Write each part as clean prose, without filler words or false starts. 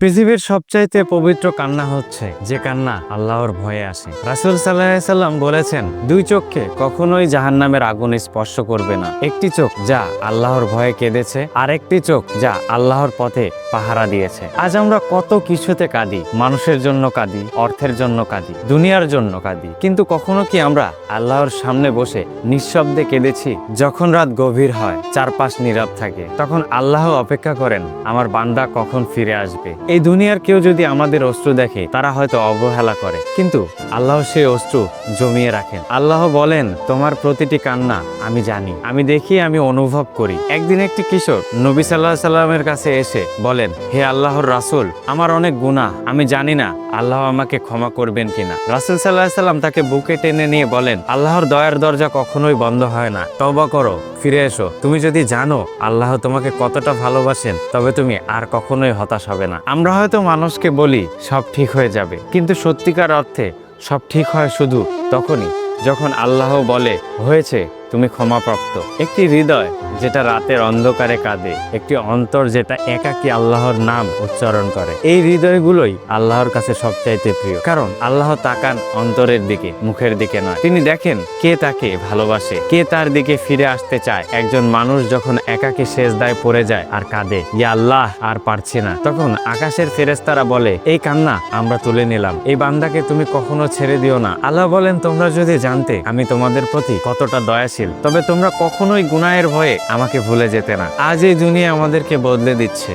পৃথিবীর সবচাইতে পবিত্র কান্না হচ্ছে যে কান্না আল্লাহর ভয়ে আসে। রাসূল সাল্লাল্লাহু আলাইহি সাল্লাম বলেছেন, দুই চোখকে কখনোই জাহান্নামের আগুন স্পর্শ করবে না। একটি চোখ যা আল্লাহর ভয়ে কেঁদেছে, আর একটি চোখ যা আল্লাহর পথে পাহারা দিয়েছে। আজ আমরা কত কিছুতে কাঁদি, মানুষের জন্য কাঁদি, অর্থের জন্য কাঁদি, দুনিয়ার জন্য কাঁদি, কিন্তু কখনো কি আমরা আল্লাহর সামনে বসে নিঃশব্দে কেঁদেছি? যখন রাত গভীর হয়, চারপাশ নীরব থাকে, তখন আল্লাহ অপেক্ষা করেন আমার বান্দা কখন ফিরে আসবে। এই দুনিয়ার কেউ যদি আমাদের অশ্রু দেখে, তারা হয়তো অবহেলা করে, কিন্তু আল্লাহ সেই অশ্রু জমিয়ে রাখেন। আল্লাহ বলেন, তোমার প্রতিটি কান্না আমি জানি, আমি দেখি, আমি অনুভব করি। একদিন একটি কিশোর নবী সাল্লাল্লাহু আলাইহি সাল্লামের কাছে এসে বলেন, হে আল্লাহর রাসূল, আমার অনেক গুনাহ, আমি জানি না আল্লাহ আমাকে ক্ষমা করবেন কিনা। রাসূল সাল্লাল্লাহু আলাইহি সাল্লাম তাকে বুকে টেনে নিয়ে বলেন, আল্লাহর দয়ার দরজা কখনোই বন্ধ হয় না। তওবা করো, ফিরে এসো। তুমি যদি জানো আল্লাহ তোমাকে কতটা ভালোবাসেন, তবে তুমি আর কখনোই হতাশ হবে না। আমরা হয়তো মানুষকে বলি সব ঠিক হয়ে যাবে, কিন্তু সত্যিকার অর্থে সব ঠিক হয় শুধু তখনই যখন আল্লাহ বলে, হয়েছে, তুমি ক্ষমাপ্রাপ্ত। একটি হৃদয় যেটা রাতের অন্ধকারে কাঁদে, একটি অন্তর যেটা একাকী আল্লাহর নাম উচ্চারণ করে, এই হৃদয়গুলোই আল্লাহর কাছে সবচাইতে প্রিয়। কারণ আল্লাহ তাকান অন্তরের দিকে, মুখের দিকে নয়। তিনি দেখেন কে তাকে ভালোবাসে, কে তার দিকে ফিরে আসতে চায়। একজন মানুষ যখন একাকী সেজদায় পড়ে যায় আর কাঁদে, ইয়া আল্লাহ আর পারছি না, তখন আকাশের ফেরেশতারা বলে, এই কান্না আমরা তুলে নিলাম, এই বান্দাকে তুমি কখনো ছেড়ে দিও না। আল্লাহ বলেন, তোমরা যদি জানতে আমি তোমাদের প্রতি কতটা দয়াশীল, তবে তোমরা কখনোই গুনাহের ভয়ে আমাকে ভুলে যেতে না। আজ এই দুনিয়া আমাদেরকে বদলে দিচ্ছে,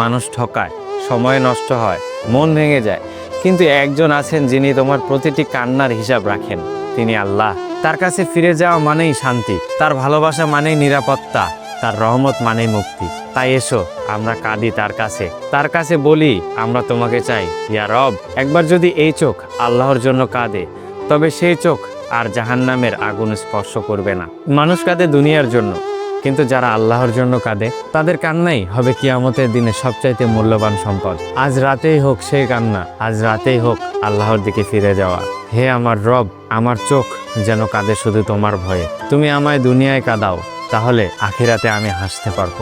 মানুষ ঠকায়, সময় নষ্ট হয়, মন ভেঙে যায়, কিন্তু একজন আছেন যিনি তোমার প্রতিটি কান্নার হিসাব রাখেন, তিনি আল্লাহ। তার কাছে ফিরে যাওয়া মানেই শান্তি, তার ভালোবাসা মানেই নিরাপত্তা, তার রহমত মানেই মুক্তি। তাই এসো আমরা কাঁদি তার কাছে বলি, আমরা তোমাকে চাই ইয়া রব। একবার যদি এই চোখ আল্লাহর জন্য কাঁদে, তবে সেই চোখ আর জাহান্নামের আগুন স্পর্শ করবে না। মানুষ কাঁদে দুনিয়ার জন্য, কিন্তু যারা আল্লাহর জন্য কাঁদে, তাদের কান্নাই হবে কিয়ামতের দিনে সবচাইতে মূল্যবান সম্পদ। আজ রাতেই হোক সেই কান্না, আজ রাতেই হোক আল্লাহর দিকে ফিরে যাওয়া। হে আমার রব, আমার চোখ যেন কাঁদে শুধু তোমার ভয়ে। তুমি আমায় দুনিয়ায় কাঁদাও, তাহলে আখিরাতে আমি হাসতে পারবো।